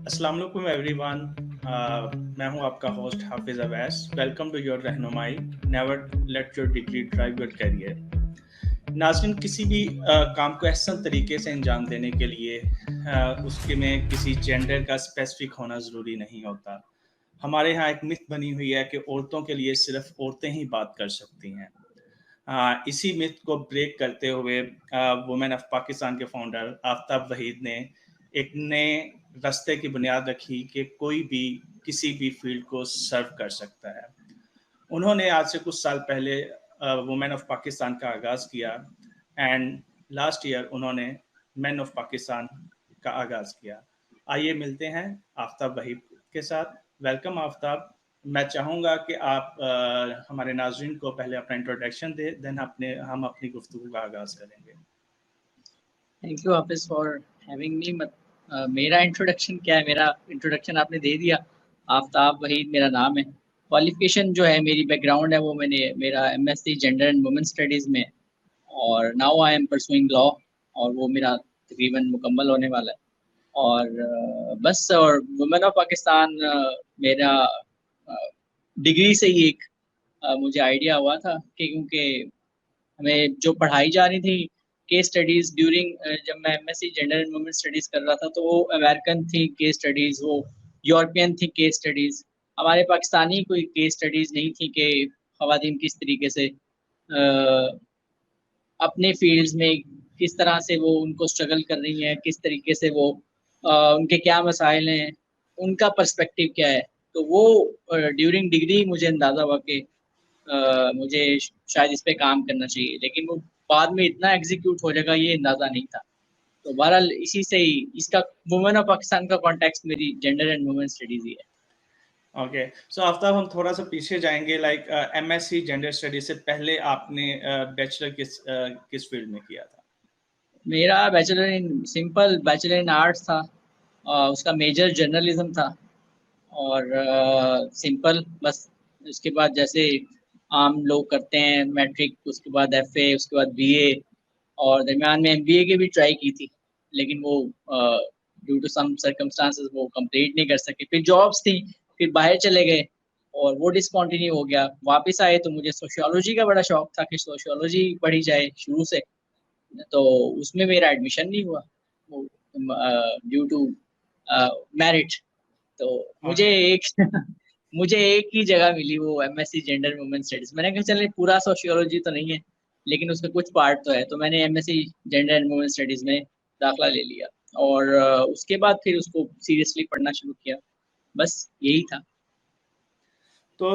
अस्सलाम वालेकुम एवरीवन। मैं हूं आपका host Hafiz Awais. Welcome to your रहनुमाई। Never let your degree drive your career. नाज़रीन, किसी भी काम को एहसन तरीके से अंजाम देने के लिए उसके में किसी जेंडर का स्पेसिफिक होना ज़रूरी नहीं होता। हमारे यहाँ एक मिथ बनी हुई है कि औरतों के लिए सिर्फ औरतें ही बात कर सकती हैं। इसी मिथ को ब्रेक करते हुए वुमेन ऑफ पाकिस्तान के फाउंडर आफ्ताब वहीद ने एक नए रास्ते की बुनियाद रखी कि कोई भी किसी भी फील्ड को सर्व कर सकता है। उन्होंने आज से कुछ साल पहले वुमेन ऑफ पाकिस्तान का आगाज़ किया एंड लास्ट ईयर उन्होंने मैन ऑफ पाकिस्तान का आगाज़ किया। आइए मिलते हैं आफ्ताब वहीद के साथ। वेलकम आफ्ताब। मैं चाहूँगा कि आप हमारे नाज़रीन को पहले अपना इंट्रोडक्शन दें, देन हम अपनी गुफ्तगू का आगाज़ करेंगे। Thank you Hafiz for having me. मेरा इंट्रोडक्शन क्या है? मेरा इंट्रोडक्शन आपने दे दिया। आफ्ताब वहीद मेरा नाम है। क्वालिफिकेशन जो है, मेरी बैकग्राउंड है वो मेरा MSc gender and women studies में, और now I am pursuing law, और वो मेरा तकरीबन मुकम्मल होने वाला है। और बस, और वुमेन ऑफ पाकिस्तान मेरा डिग्री से ही एक मुझे आइडिया हुआ था कि क्योंकि हमें जो पढ़ाई जा रही थी केस स्टडीज ड्यूरिंग, जब मैं MSc gender and women studies कर रहा था, तो वो अमेरिकन थी केस स्टडीज, वो यूरोपियन थी केस स्टडीज। हमारे पाकिस्तानी कोई केस स्टडीज नहीं थी कि खवातीन किस तरीके से अपने फील्ड्स में किस तरह से वो उनको स्ट्रगल कर रही हैं, किस तरीके से वो उनके क्या मसाइल हैं, उनका पर्सपेक्टिव क्या है। तो वो ड्यूरिंग डिग्री मुझे अंदाज़ा हुआ कि मुझे शायद इस पे काम करना चाहिए, लेकिन वो बाद में इतना एग्जीक्यूट हो जाएगा ये अंदाज़ा नहीं था। तो बहरहाल इसी से ही इसका वुमेन ऑफ पाकिस्तान का कॉन्टेक्स्ट मेरी जेंडर एंड वुमेन स्टडीज़ ही है। ओके, सो आफ्ताब हम थोड़ा सा पीछे जाएंगे। एमएससी जेंडर स्टडी से पहले आपने बैचलर किस फील्ड में किया था? मेरा सिंपल बैचलर इन आर्ट्स था। उसका मेजर जर्नलिज्म था, और सिंपल बस। उसके बाद जैसे आम लोग करते हैं मैट्रिक, उसके बाद एफए, उसके बाद बीए, और दरमियान में एमबीए की भी ट्राई की थी, लेकिन वो ड्यू टू सम सर्कमस्टांसेस वो कंप्लीट नहीं कर सके। फिर जॉब्स थी, फिर बाहर चले गए और वो डिसकंटिन्यू हो गया। वापस आए तो मुझे सोशियोलॉजी का बड़ा शौक था कि सोशियोलॉजी पढ़ी जाए शुरू से, तो उसमें मेरा एडमिशन नहीं हुआ ड्यू टू मेरिट। तो मुझे ओके, एक मुझे एक ही जगह मिली, वो एमएससी जेंडर वुमेन स्टडीज। मैंने कहा चले पूरा सोशियोलॉजी तो नहीं है, लेकिन उसका कुछ पार्ट तो है, तो मैंने MSc gender and women studies में दाखला ले लिया, और उसके बाद फिर उसको सीरियसली पढ़ना शुरू किया। बस यही था। तो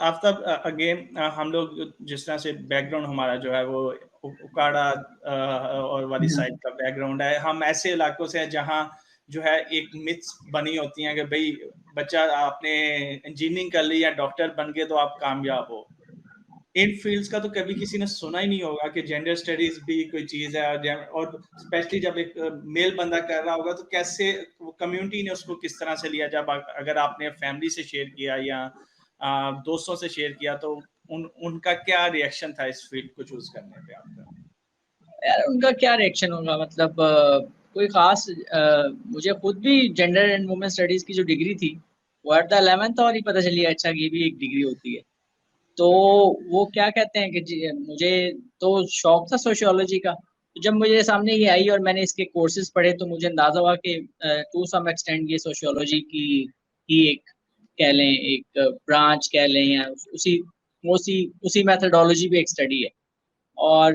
आफ्ताब, अगेन हम लोग जिस तरह से बैकग्राउंड हमारा जो है वो उकाड़ा और वाली साइड का बैकग्राउंड है। हम ऐसे इलाकों से हैं जहाँ जो है एक मिथ्स बनी होती हैं कि भाई बच्चा आपने इंजीनियरिंग कर ली या डॉक्टर बन गए तो आप कामयाब हो। इन फील्ड्स का तो कभी किसी ने सुना ही नहीं होगा कि जेंडर स्टडीज भी कोई चीज है। और स्पेशली जब एक मेल बंदा कर रहा होगा तो कैसे कम्युनिटी ने उसको किस तरह से लिया। जब अगर आपने फैमिली से शेयर किया या दोस्तों से शेयर किया तो उनका क्या रिएक्शन था इस फील्ड को चूज करने पे आपका? यार उनका क्या रिएक्शन होगा, मतलब कोई खास मुझे खुद भी जेंडर एंड वुमेन स्टडीज की जो डिग्री थी वो एट द 11th और ही पता चली, अच्छा ये भी एक डिग्री होती है। तो ओके, वो क्या कहते हैं कि मुझे तो शौक था सोशियोलॉजी का। तो जब मुझे सामने ये आई और मैंने इसके कोर्सेज पढ़े, तो मुझे अंदाजा हुआ कि टू सम एक्सटेंड ये सोशियोलॉजी की ही एक, कह लें एक ब्रांच कह लें, या उसी उसी उसी मैथडोलॉजी भी एक स्टडी है। और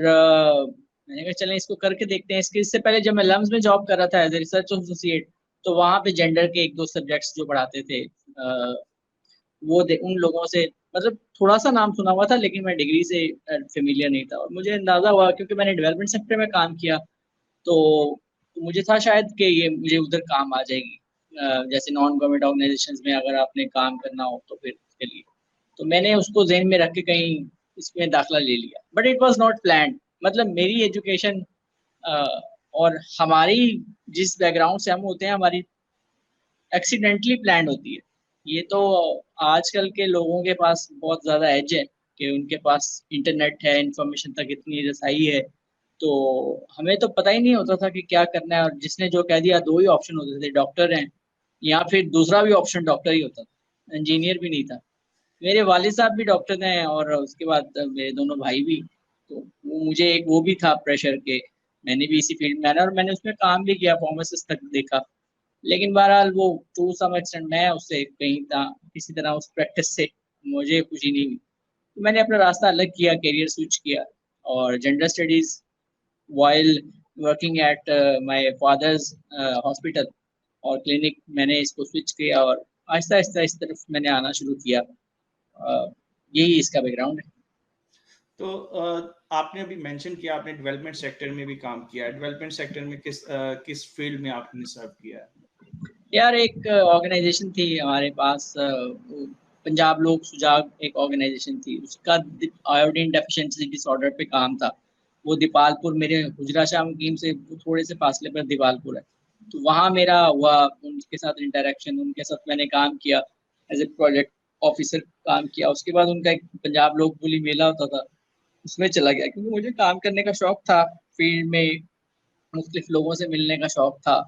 मैंने कहा चलें इसको करके देखते हैं। इससे पहले जब मैं लम्स में जॉब कर रहा था एज ए रिसर्च एसोसिएट, तो वहाँ पे जेंडर के एक दो सब्जेक्ट्स जो पढ़ाते थे, उन लोगों से मतलब थोड़ा सा नाम सुना हुआ था, लेकिन मैं डिग्री से फेमिलियर नहीं था। और मुझे अंदाजा हुआ क्योंकि मैंने डेवलपमेंट सेक्टर में काम किया, तो मुझे था शायद कि ये मुझे उधर काम आ जाएगी। जैसे नॉन गवर्नमेंट ऑर्गेनाइजेशंस में अगर आपने काम करना हो तो फिर उसके लिए, तो मैंने उसको जहन में रख के कहीं इसमें दाखला ले लिया। But it was not planned. मतलब मेरी एजुकेशन और हमारी जिस बैकग्राउंड से हम होते हैं, हमारी एक्सीडेंटली प्लान्ड होती है। ये तो आजकल के लोगों के पास बहुत ज़्यादा एज है कि उनके पास इंटरनेट है, इंफॉर्मेशन तक इतनी रसाई है। तो हमें तो पता ही नहीं होता था कि क्या करना है, और जिसने जो कह दिया दो ही ऑप्शन होते थे, डॉक्टर हैं या फिर दूसरा भी ऑप्शन डॉक्टर ही होता था, इंजीनियर भी नहीं था। मेरे वालिद साहब भी डॉक्टर हैं और उसके बाद मेरे दोनों भाई भी। तो वो मुझे एक वो भी था प्रेशर के, मैंने भी इसी फील्ड में आना और मैंने उसमें काम भी किया, फार्मासिस्ट तक देखा। लेकिन बहरहाल वो टू सम एक्सटेंट मैं उससे कहीं था, किसी तरह उस प्रैक्टिस से मुझे खुशी नहीं हुई। तो मैंने अपना रास्ता अलग किया, करियर स्विच किया और gender studies while working at my father's hospital और क्लिनिक मैंने इसको स्विच किया और आहिस्ता आहिस्ता इस तरफ मैंने आना शुरू किया। यही इसका बैकग्राउंड है। तो आपने अभी मेंशन किया आपने डेवलपमेंट सेक्टर में भी काम किया है। डेवलपमेंट सेक्टर में किस फील्ड में आपने सर्व किया है? यार एक ऑर्गेनाइजेशन थी हमारे पास, वो पंजाब लोक सुजाग एक ऑर्गेनाइजेशन थी, उसका आयोडीन डेफिशिएंसी डिसऑर्डर पे काम था। वो दीपालपुर, मेरे हुजरा शाह मुकीम से थोड़े से फासले पर दीपालपुर है। तो वहाँ मेरा हुआ उनके साथ इंटरेक्शन, उनके साथ मैंने काम किया, एज ए प्रोजेक्ट ऑफिसर काम किया। उसके बाद उनका एक पंजाब लोक बोली मेला होता था, उसमें चला गया क्योंकि मुझे काम करने का शौक था, फील्ड में मुख्तलिफ लोगों से मिलने का शौक था,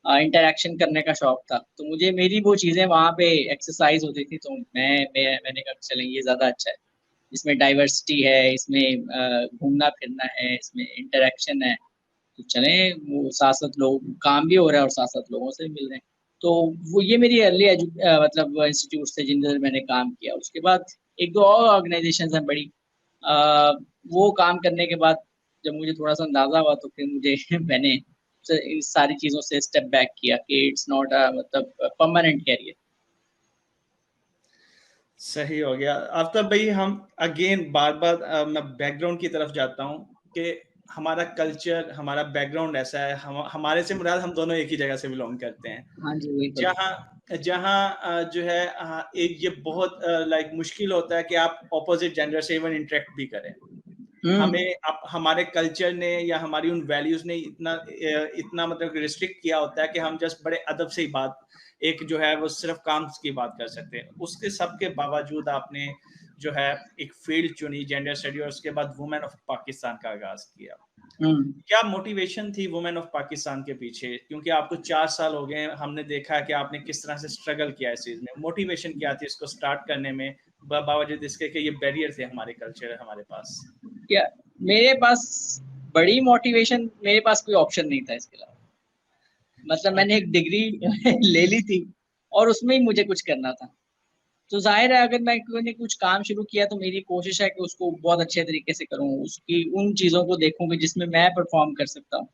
इंटरेक्शन करने का शौक था। तो मुझे मेरी वो चीज़ें वहाँ पे एक्सरसाइज होती थी, तो मैंने कहा चलें ये ज़्यादा अच्छा है, इसमें डाइवर्सिटी है, इसमें घूमना फिरना है, इसमें इंटरेक्शन है। तो चलें वो साथ साथ लोग काम भी हो रहा है और साथ साथ लोगों से भी मिल रहे हैं। तो वो ये मेरी अर्ली मतलब इंस्टीट्यूट से जिनसे मैंने काम किया। उसके बाद एक दो और ऑर्गेनाइजेशन हैं बड़ी, अ, वो काम करने के बाद जब मुझे थोड़ा सा अंदाजा हुआ तो फिर मुझे मैंने इन सारी चीजों से स्टेप बैक किया कि इट्स नॉट अ मतलब परमानेंट कैरियर। सही हो गया। आफ्ताब भाई, हम अगेन बार बार मैं बैकग्राउंड की तरफ जाता हूँ कि हमारा कल्चर, हमारा बैकग्राउंड ऐसा है, हमारे से मुराद हम दोनों एक ही जगह से बिलोंग करते हैं, हाँ जी बिल्कुल। जहाँ जहाँ जो है एक ये बहुत लाइक मुश्किल होता है कि आप ऑपोजिट जेंडर से इवन इंटरेक्ट भी करें। हमें हमारे कल्चर ने या हमारी उन वैल्यूज ने इतना मतलब रिस्ट्रिक्ट किया होता है कि हम जस्ट बड़े अदब से ही बात, एक जो है वो सिर्फ काम की बात कर सकते हैं। उसके सब के बावजूद आपने जो है एक फील्ड चुनी जेंडर स्टडी और उसके बाद वुमेन ऑफ पाकिस्तान का आगाज किया। क्या मोटिवेशन थी वुमेन ऑफ पाकिस्तान के पीछे? क्योंकि आपको 4 साल हो गए, हमने देखा है कि आपने किस तरह से स्ट्रगल किया इस चीज में। मोटिवेशन क्या थी इसको स्टार्ट करने में, बावजूद इसके कि ये बैरियर थे हमारे कल्चर हमारे पास? क्या मेरे पास बड़ी मोटिवेशन, मेरे पास कोई ऑप्शन नहीं था इसके अलावा। मतलब मैंने एक डिग्री ले ली थी और उसमें ही मुझे कुछ करना था। तो जाहिर है अगर मैंने कुछ काम शुरू किया तो मेरी कोशिश है कि उसको बहुत अच्छे तरीके से करूं, उसकी उन चीजों को देखूं कि जिसमें मैं परफॉर्म कर सकता हूं।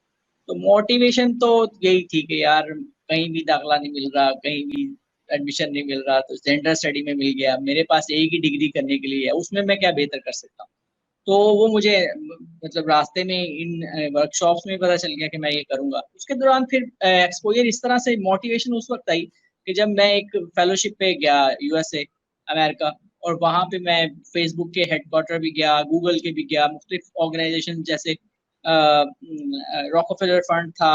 तो मोटिवेशन तो यही थी कि यार कहीं भी दाखला नहीं मिल रहा, कहीं भी एडमिशन नहीं मिल रहा, तो जेंडर स्टडी में मिल गया, मेरे पास एक ही डिग्री करने के लिए है, उसमें मैं क्या बेहतर कर सकता हूँ। तो वो मुझे मतलब रास्ते में इन वर्कशॉप्स में पता चल गया कि मैं ये करूंगा। उसके दौरान फिर एक्सपोजर इस तरह से, मोटिवेशन उस वक्त आई कि जब मैं एक फेलोशिप पे गया यूएसए, अमेरिका, और वहां पे मैं फेसबुक के हेडक्वार्टर भी गया, गूगल के भी गया, मुख्तलिफ ऑर्गेनाइजेशन जैसे रॉकफेलर फंड था,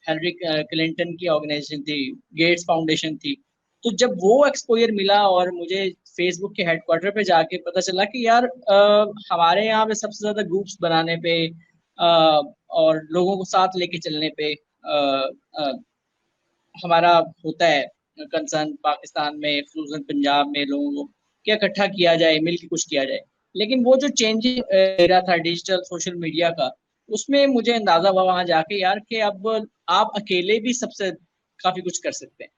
हेनरी क्लिंटन की ऑर्गेनाइजेशन थी, गेट्स फाउंडेशन थी। तो जब वो एक्सपोजर मिला और मुझे फेसबुक के हेडक्वार्टर पे जाके पता चला कि यार हमारे यहाँ पे सबसे ज्यादा ग्रुप्स बनाने पे और लोगों को साथ लेके चलने पे हमारा होता है कंसर्न, पाकिस्तान में खसूसन पंजाब में लोगों को क्या इकट्ठा किया जाए, मिलकर कुछ किया जाए। लेकिन वो जो चेंजिंग एरा था डिजिटल सोशल मीडिया का, उसमें मुझे अंदाजा हुआ वहां जाके यार कि अब आप अकेले भी सबसे काफी कुछ कर सकते हैं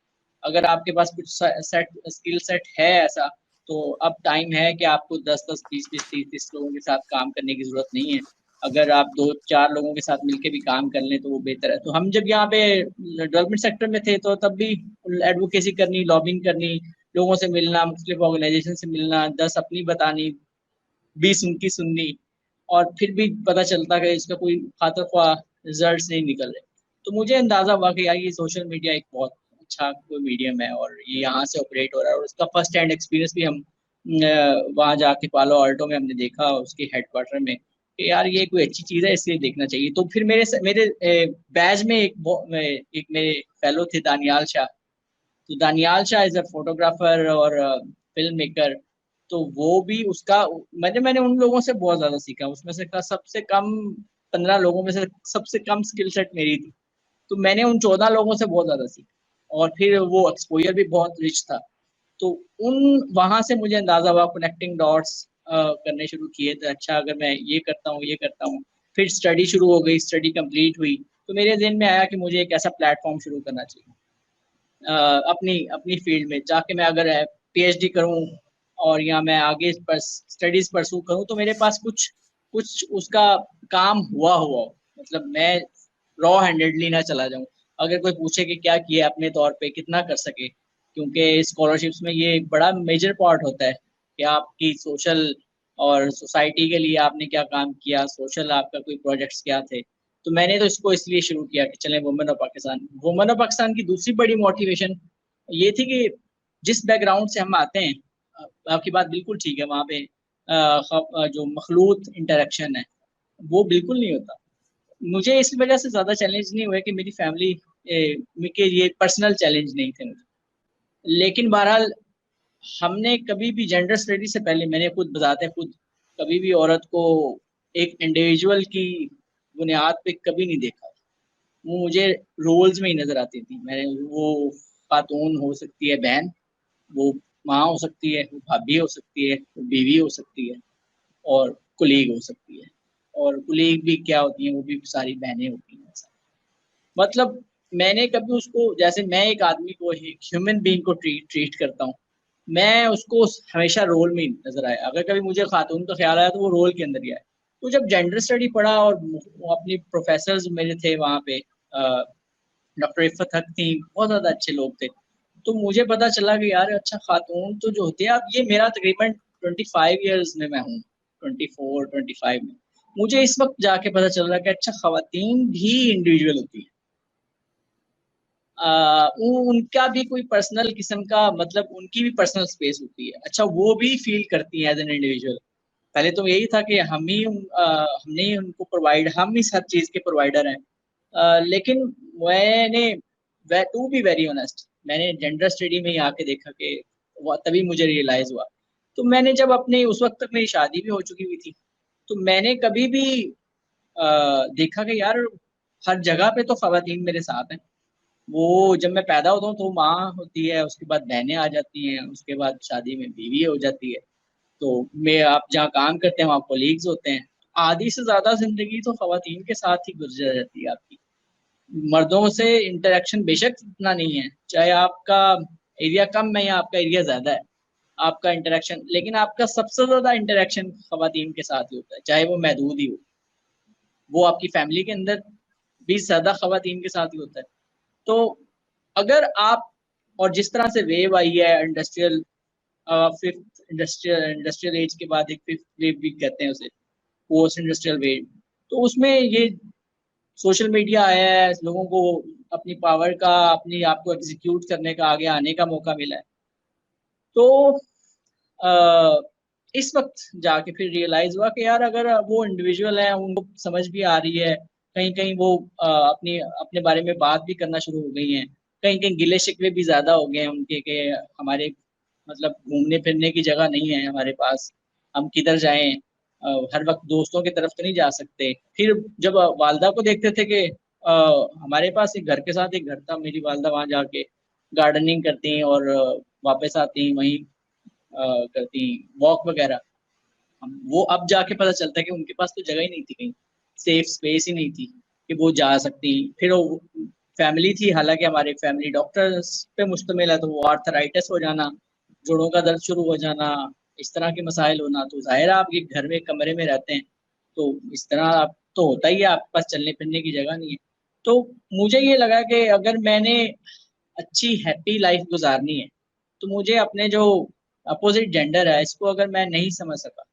अगर आपके पास कुछ सेट स्किल सेट है ऐसा। तो अब टाइम है कि आपको 10-10, 20-20, 30-30 लोगों के साथ काम करने की जरूरत नहीं है। अगर आप 2-4 लोगों के साथ मिलकर भी काम कर लें तो वो बेहतर है। तो हम जब यहाँ पे डेवलपमेंट सेक्टर में थे तो तब भी एडवोकेसी करनी, लॉबिंग करनी, लोगों से मिलना, मुख्तलिफ ऑर्गेनाइजेशन से मिलना, 10 अपनी बतानी, 20 उनकी सुननी, और फिर भी पता चलता कि इसका कोई खातर ख्वाह रिजल्ट नहीं निकल रहे। तो मुझे अंदाजा हुआ कि यार ये सोशल मीडिया एक बहुत अच्छा कोई मीडियम है और ये यहाँ से ऑपरेट हो रहा है। और उसका फर्स्ट हैंड एक्सपीरियंस भी हम वहाँ जाके पालो अल्टो में हमने देखा, उसके हेडक्वार्टर में, कि यार ये कोई अच्छी चीज़ है, इसलिए देखना चाहिए। तो फिर मेरे बैच में एक मेरे फेलो थे, दानियाल शाह। तो Daniyal Shah is a photographer और फिल्म मेकर। तो वो भी उसका, मैंने उन लोगों से बहुत ज्यादा सीखा। उसमें से सबसे कम 15 लोगों में से सबसे कम स्किल सेट मेरी थी। तो मैंने उन 14 लोगों से बहुत ज्यादा सीखा और फिर वो एक्सपोजर भी बहुत रिच था। तो उन वहां से मुझे अंदाजा हुआ, कनेक्टिंग डॉट्स करने शुरू किए थे। अच्छा, अगर मैं ये करता हूँ, ये करता हूँ, फिर स्टडी शुरू हो गई, स्टडी कंप्लीट हुई, तो मेरे जहन में आया कि मुझे एक ऐसा प्लेटफॉर्म शुरू करना चाहिए अपनी अपनी फील्ड में जाके। मैं अगर पीएचडी करूं और या मैं आगे पर स्टडीज परसू करूं, तो मेरे पास कुछ कुछ उसका काम हुआ हुआ हो। मतलब मैं रॉ हैंडेडली ना चला जाऊं। अगर कोई पूछे कि क्या किया अपने तौर पे, कितना कर सके, क्योंकि स्कॉलरशिप्स में ये बड़ा मेजर पार्ट होता है कि आपकी सोशल और सोसाइटी के लिए आपने क्या काम किया, सोशल आपका कोई प्रोजेक्ट्स क्या थे। तो मैंने तो इसको इसलिए शुरू किया कि चलें women of Pakistan. Women of Pakistan की दूसरी बड़ी मोटिवेशन ये थी कि जिस बैकग्राउंड से हम आते हैं, आपकी बात बिल्कुल ठीक है, वहाँ पे जो मखलूत इंटरेक्शन है वो बिल्कुल नहीं होता। मुझे इस वजह से ज्यादा चैलेंज नहीं हुए कि मेरी फैमिली के ये पर्सनल चैलेंज नहीं थे मुझे। लेकिन बहरहाल हमने कभी भी जेंडर स्टडी से पहले, मैंने खुद बताते खुद कभी भी औरत को एक इंडिविजुअल की बुनियाद पे कभी नहीं देखा। वो मुझे रोल्स में ही नजर आती थी। मैंने वो खातून हो सकती है बहन, वो माँ हो सकती है, वो भाभी हो सकती है, वो बीवी हो सकती है, और कुलीग हो सकती है। और कुलीग भी क्या होती हैं, वो भी सारी बहनें होती हैं ऐसा। मतलब मैंने कभी उसको, जैसे मैं एक आदमी को, एक ह्यूमन बीइंग को ट्रीट ट्रीट करता हूँ, मैं उसको हमेशा रोल में ही नजर आया। अगर कभी मुझे खातून का ख्याल आया तो वो रोल के अंदर ही आया। तो जब जेंडर स्टडी पढ़ा और वो अपनी प्रोफेसर मेरे थे वहाँ पे, डॉक्टर इफ़त हक थी, बहुत ज्यादा अच्छे लोग थे। तो मुझे पता चला कि यार अच्छा, खातून तो जो होती है, अब ये मेरा तकरीबन 25 ईयर्स में मैं हूँ, 24 25 में मुझे इस वक्त जाके पता चल रहा है कि अच्छा, खवातीन भी इंडिविजुअल होती है। उनका भी कोई पर्सनल किस्म का, मतलब उनकी भी पर्सनल स्पेस होती है। अच्छा, वो भी फील करती है एज एन इंडिविजुअल। पहले तो यही था कि हमने ही उनको प्रोवाइड, हम इस हर चीज के प्रोवाइडर हैं। लेकिन मैंने, टू बी वेरी ऑनेस्ट, मैंने जेंडर स्टडी में ही आके देखा कि तभी मुझे रियलाइज हुआ। तो मैंने जब अपने, उस वक्त तक मेरी शादी भी हो चुकी हुई थी, तो मैंने कभी भी देखा कि यार हर जगह पे तो खवातीन मेरे साथ हैं। वो जब मैं पैदा होता हूँ तो माँ होती है, उसके बाद बहनें आ जाती हैं, उसके बाद शादी में बीवी हो जाती है। तो मैं, आप जहाँ काम करते हैं वहाँ कोलीग्स होते हैं। आधी से ज्यादा जिंदगी तो खवातीन के साथ ही गुजर जाती है आपकी। मर्दों से इंटरेक्शन बेशक इतना नहीं है, चाहे आपका एरिया कम है या आपका एरिया ज्यादा है, आपका इंटरेक्शन, लेकिन आपका सबसे ज्यादा इंटरेक्शन खवातीन के साथ ही होता है, चाहे वो महदूद ही हो। वो आपकी फैमिली के अंदर भी ज्यादा खवातीन के साथ ही होता है। तो अगर आप, और जिस तरह से वेव आई है इंडस्ट्रियल, फिफ्थ इंडस्ट्रियल एज के बाद एक फिफ्थ वेव भी कहते हैं उसे, पोस्ट इंडस्ट्रियल वेव, तो उसमें ये सोशल मीडिया आया है, लोगों को अपनी पावर का, अपनी आप को एग्जीक्यूट करने का, आगे आने का मौका मिला है। तो अ, इस वक्त जाके फिर रियलाइज हुआ कि यार अगर वो इंडिविजुअल है, उनको समझ भी आ रही है, कहीं कहीं वो अपनी अपने बारे में बात भी करना शुरू हो गई हैं, कहीं कहीं गिले शिकवे भी ज्यादा हो गए हैं उनके कि हमारे, मतलब घूमने फिरने की जगह नहीं है हमारे पास, हम किधर जाएं, हर वक्त दोस्तों की तरफ तो नहीं जा सकते। फिर जब वालदा को देखते थे कि हमारे पास एक घर के साथ एक घर था, मेरी वालदा वहां जाके गार्डनिंग करती और वापस आती वहीं करती वॉक वगैरह। वो अब जाके पता चलता है कि उनके पास तो जगह ही नहीं थी, कहीं सेफ स्पेस ही नहीं थी कि वो जा सकती। फिर वो फैमिली थी, हालांकि हमारे फैमिली डॉक्टर्स पे मुश्तमिल है, तो वो आर्थराइटिस हो जाना, जोड़ों का दर्द शुरू हो जाना, इस तरह के मसाइल होना, तो जाहिर है आप एक घर में कमरे में रहते हैं, तो इस तरह आप तो होता ही है, आपके पास चलने फिरने की जगह नहीं है। तो मुझे ये लगा कि अगर मैंने अच्छी हैप्पी लाइफ गुजारनी है, तो मुझे अपने जो अपोजिट जेंडर है इसको अगर मैं नहीं समझ सका,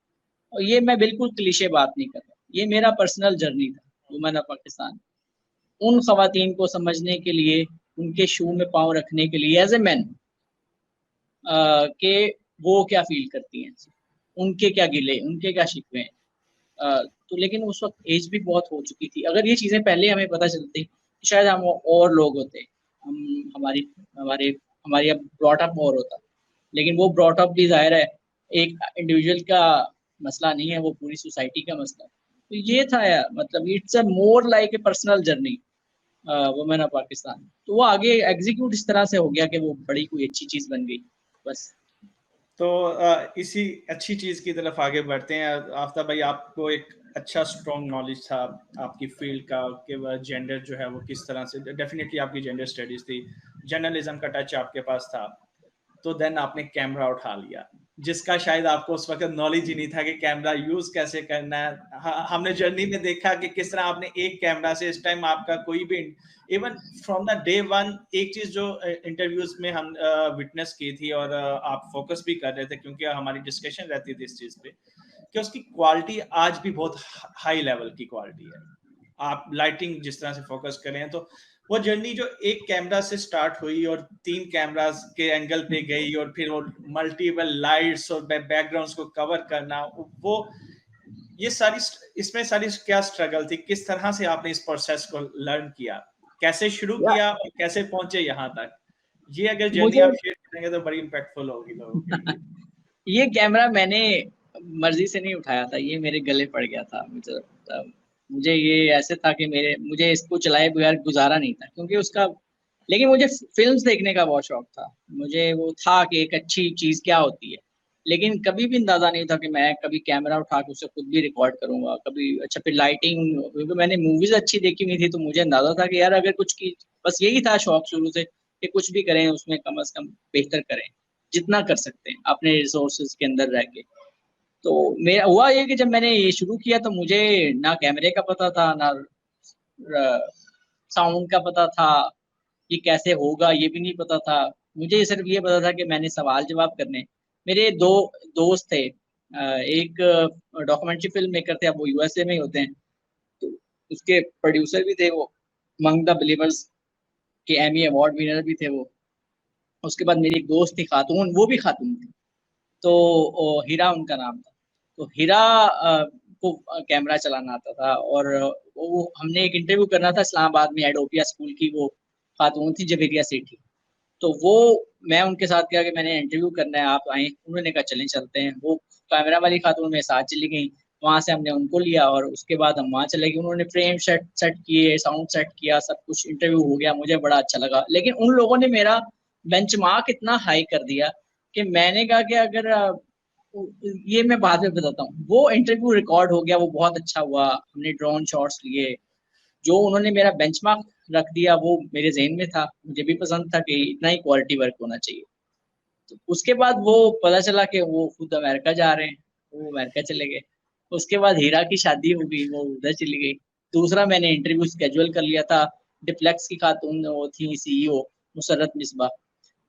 और ये मैं बिल्कुल क्लीशे बात नहीं कर रहा, ये मेरा पर्सनल जर्नी था वुमेन ऑफ पाकिस्तान, उन खवातीन को समझने के लिए, उनके शू में पाँव रखने के लिए एज ए मैन, कि वो क्या फील करती हैं, उनके क्या गिले, उनके क्या शिकवे हैं। तो लेकिन उस वक्त एज भी बहुत हो चुकी थी। अगर ये चीज़ें पहले हमें पता चलती, शायद हम और लोग होते, हम हमारी हमारे हमारी अब ब्रॉट अप और होता। लेकिन वो ब्रॉट अप भी जाहिर है एक इंडिविजुअल का मसला नहीं है, वो पूरी सोसाइटी का मसला है। तो ये था यार, मतलब it's a more like a personal journey. Women of Pakistan. तो वो आगे एग्जीक्यूट इस तरह से हो गया कि वो बड़ी कोई अच्छी चीज बन गई बस। तो इसी अच्छी चीज की तरफ आगे बढ़ते हैं। आफ्ताब भाई, आपको एक अच्छा स्ट्रॉन्ग नॉलेज था आपकी फील्ड का कि जेंडर जो है वो किस तरह से, डेफिनेटली आपकी जेंडर स्टडीज थी, जर्नलिज्म का टच आपके पास था, तो देन आपने कैमरा उठा लिया, जिसका शायद आपको उस वक्त नॉलेज ही नहीं था कि कैमरा यूज कैसे करना है। हमने जर्नी में देखा कि किस तरह आपने एक कैमरा से, इस टाइम आपका कोई भी, even from the day one, एक चीज जो इंटरव्यूज में हम विटनेस की थी और आप फोकस भी कर रहे थे, क्योंकि हमारी डिस्कशन रहती थी इस चीज पे, कि उसकी क्वालिटी आज भी बहुत हाई लेवल की क्वालिटी है। आप लाइटिंग जिस तरह से फोकस कर रहे हैं, तो वो जर्नी जो एक कैमरा से स्टार्ट हुई और 3 कैमरास के एंगल पे गई, और फिर वो मल्टीपल लाइट्स और बैकग्राउंड्स को कवर करना, वो ये सारी, इसमें सारी क्या स्ट्रगल थी, किस तरह से आपने इस प्रोसेस को लर्न किया, कैसे शुरू किया और कैसे पहुंचे यहाँ तक? ये अगर जर्नी मुझे आप शेयर करेंगे तो बड़ी इम्पैक्टफुल होगी लोगों के लिए। ये कैमरा मैंने मर्जी से नहीं उठाया था, ये मेरे गले पड़ गया था। मुझे ये ऐसे था कि मुझे इसको चलाए बगैर गुजारा नहीं था, क्योंकि उसका, लेकिन मुझे फिल्म्स देखने का बहुत शौक था। मुझे वो था कि एक अच्छी चीज क्या होती है, लेकिन कभी भी अंदाजा नहीं था कि मैं कभी कैमरा उठा के उसे खुद भी रिकॉर्ड करूंगा कभी। अच्छा, फिर लाइटिंग, क्योंकि मैंने मूवीज अच्छी देखी हुई थी, तो मुझे अंदाजा था कि यार अगर कुछ की, बस यही था शौक शुरू से कि कुछ भी करें उसमें कम से कम बेहतर करें, जितना कर सकते हैं अपने रिसोर्सेज के अंदर रह के। तो मेरा हुआ ये कि जब मैंने ये शुरू किया तो मुझे ना कैमरे का पता था, ना साउंड का पता था, ये कैसे होगा ये भी नहीं पता था। मुझे सिर्फ ये पता था कि मैंने सवाल जवाब करने। मेरे दो दोस्त थे, एक डॉक्यूमेंट्री फिल्म मेकर थे, अब वो यूएसए में ही होते हैं, तो उसके प्रोड्यूसर भी थे वो, मंग द बिलीवर्स के एमी अवार्ड विनर भी थे वो। उसके बाद मेरी एक दोस्त थी खातून, वो भी खातून थी, तो हीरा उनका नाम था। तो हीरा को कैमरा चलाना आता था, और वो हमने एक इंटरव्यू करना था इस्लामाबाद में, एडोपिया स्कूल की वो खातून थी जवेरिया सेठी। तो वो, मैं उनके साथ गया कि मैंने इंटरव्यू करना है, आप आए। उन्होंने कहा चलें चलते हैं। वो कैमरा वाली खातून मेरे साथ चली गई, वहां से हमने उनको लिया और उसके बाद हम वहां चले गए। उन्होंने फ्रेम सेट सेट किए, साउंड सेट किया, सब कुछ, इंटरव्यू हो गया, मुझे बड़ा अच्छा लगा। लेकिन उन लोगों ने मेरा बेंचमार्क इतना हाई कर दिया कि मैंने कहा कि अगर ये मैं बाद में बताता हूँ। वो इंटरव्यू रिकॉर्ड हो गया, वो बहुत अच्छा हुआ, हमने ड्रोन शॉट्स लिए। जो उन्होंने मेरा बेंचमार्क रख दिया वो मेरे जहन में था, मुझे भी पसंद था कि इतना ही क्वालिटी वर्क होना चाहिए। तो उसके बाद वो पता चला कि वो खुद अमेरिका जा रहे हैं, वो अमेरिका चले गए। उसके बाद हीरा की शादी हो गई, वो उधर चली गई। दूसरा मैंने इंटरव्यू स्केड्यूल कर लिया था, डिफ्लेक्स की खातून वो थी सीईओ, मुसर्रत मिसबा।